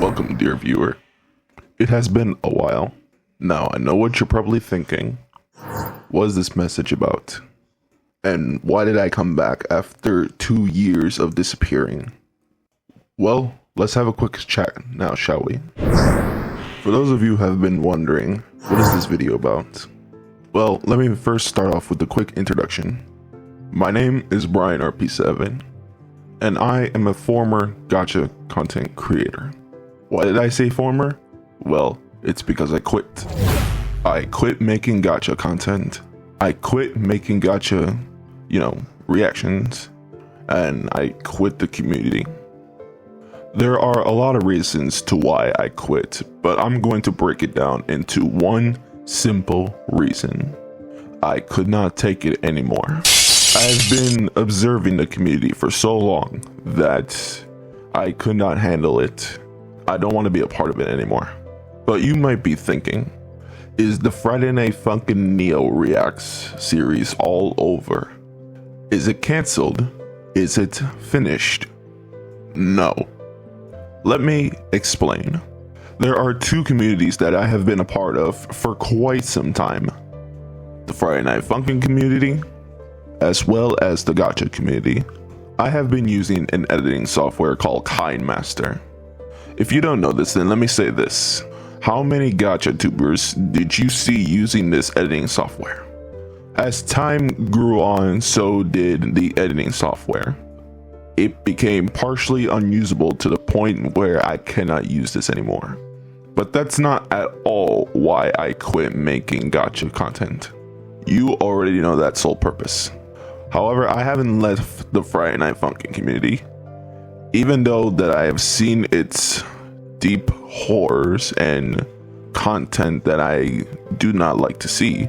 Welcome, dear viewer. It has been a while. Now, I know what you're probably thinking. What is this message about? And why did I come back after 2 years of disappearing? Well, let's have a quick chat now, shall we? For those of you who have been wondering, what is this video about? Well, let me first start off with a quick introduction. My name is Brian RP7, and I am a former gacha content creator. Why did I say former? Well, it's because I quit. I quit making gacha content. I quit making gacha, reactions. And I quit the community. There are a lot of reasons to why I quit, but I'm going to break it down into one simple reason. I could not take it anymore. I've been observing the community for so long that I could not handle it. I don't want to be a part of it anymore. But you might be thinking, is the Friday Night Funkin' Neo Reacts series all over? Is it canceled? Is it finished? No. Let me explain. There are two communities that I have been a part of for quite some time. The Friday Night Funkin' community, as well as the gacha community. I have been using an editing software called KineMaster. If you don't know this, then let me say this. How many gacha tubers did you see using this editing software? As time grew on, so did the editing software. It became partially unusable to the point where I cannot use this anymore. But that's not at all why I quit making gacha content. You already know that sole purpose. However, I haven't left the Friday Night Funkin' community. Even though that I have seen its deep horrors and content that I do not like to see,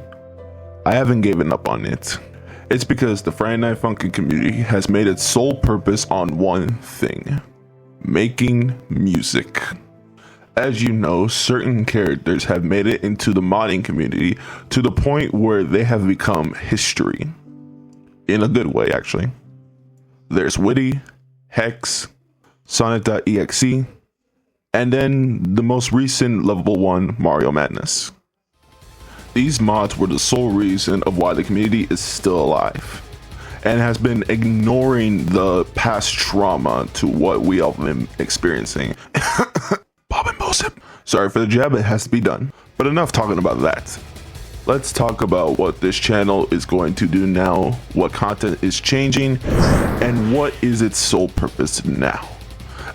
I haven't given up on it. It's because the Friday Night Funkin' community has made its sole purpose on one thing: making music. As you know, certain characters have made it into the modding community to the point where they have become history. In a good way, actually. There's Witty, Hex, Sonnet.exe, and then the most recent level 1 Mario Madness. These mods were the sole reason of why the community is still alive, and has been ignoring the past trauma to what we all been experiencing. Bob and Bosip. Sorry for the jab, it has to be done. But enough talking about that. Let's talk about what this channel is going to do now, what content is changing, and what is its sole purpose now.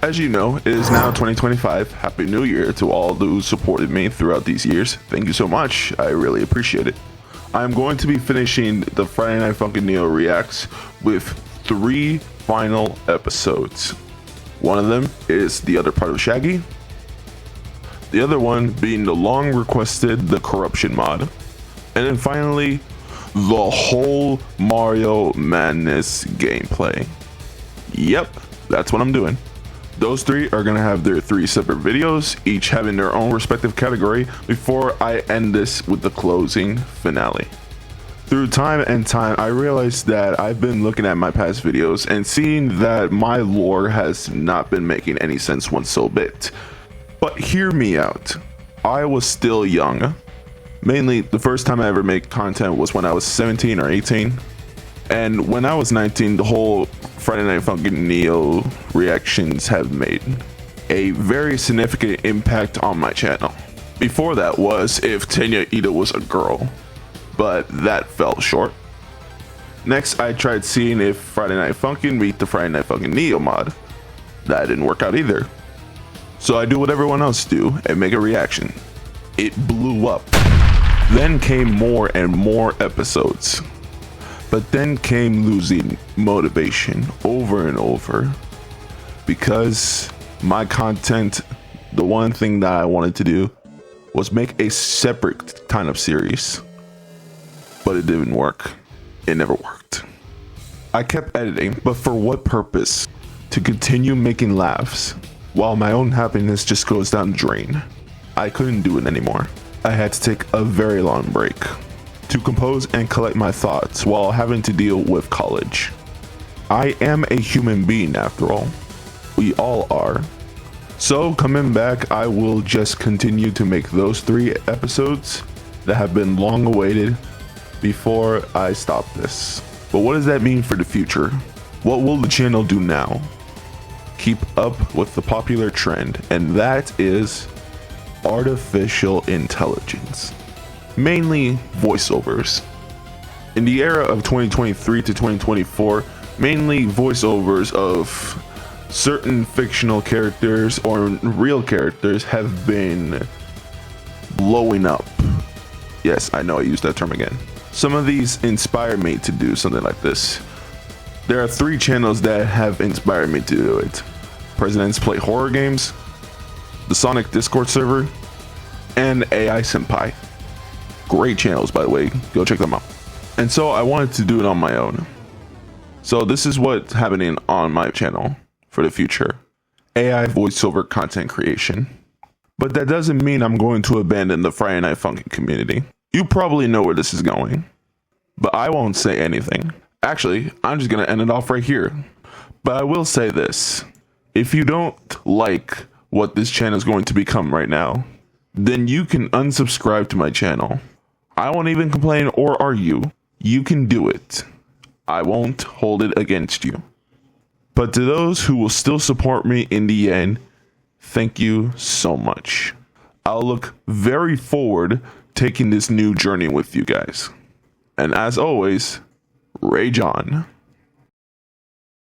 As you know, it is now 2025. Happy New Year to all who supported me throughout these years. Thank you so much. I really appreciate it. I'm going to be finishing the Friday Night Funkin' Neo Reacts with 3 final episodes. One of them is the other part of Shaggy. The other one being the long requested The Corruption mod. And then finally, the whole Mario Madness gameplay. Yep, that's what I'm doing. Those 3 are gonna have their 3 separate videos, each having their own respective category, before I end this with the closing finale. Through time and time, I realized that I've been looking at my past videos and seeing that my lore has not been making any sense one so bit. But hear me out. I was still young. Mainly, the first time I ever made content was when I was 17 or 18. And when I was 19, the whole Friday Night Funkin' Neo reactions have made a very significant impact on my channel. Before that was if Tenya Ida was a girl, but that fell short. Next, I tried seeing if Friday Night Funkin' beat the Friday Night Funkin' Neo mod. That didn't work out either. So I do what everyone else do and make a reaction. It blew up. Then came more and more episodes. But then came losing motivation over and over, because my content, the one thing that I wanted to do was make a separate kind of series, but it didn't work. It never worked. I kept editing, but for what purpose? To continue making laughs while my own happiness just goes down the drain. I couldn't do it anymore. I had to take a very long break to compose and collect my thoughts while having to deal with college. I am a human being after all. We all are. So coming back, I will just continue to make those 3 episodes that have been long awaited before I stop this. But what does that mean for the future? What will the channel do now? Keep up with the popular trend, and that is artificial intelligence. Mainly voiceovers. In the era of 2023 to 2024, mainly voiceovers of certain fictional characters or real characters have been blowing up. Yes, I know I used that term again. Some of these inspired me to do something like this. There are 3 channels that have inspired me to do it. Presidents Play Horror Games, the Sonic Discord server, and AI Senpai. Great channels, by the way, go check them out. And so I wanted to do it on my own. So this is what's happening on my channel for the future. AI voiceover content creation. But that doesn't mean I'm going to abandon the Friday Night Funkin' community. You probably know where this is going, but I won't say anything. Actually, I'm just gonna end it off right here. But I will say this. If you don't like what this channel is going to become right now, then you can unsubscribe to my channel. I won't even complain or argue. You can do it. I won't hold it against you. But to those who will still support me in the end, thank you so much. I'll look very forward taking this new journey with you guys. And as always, rage on.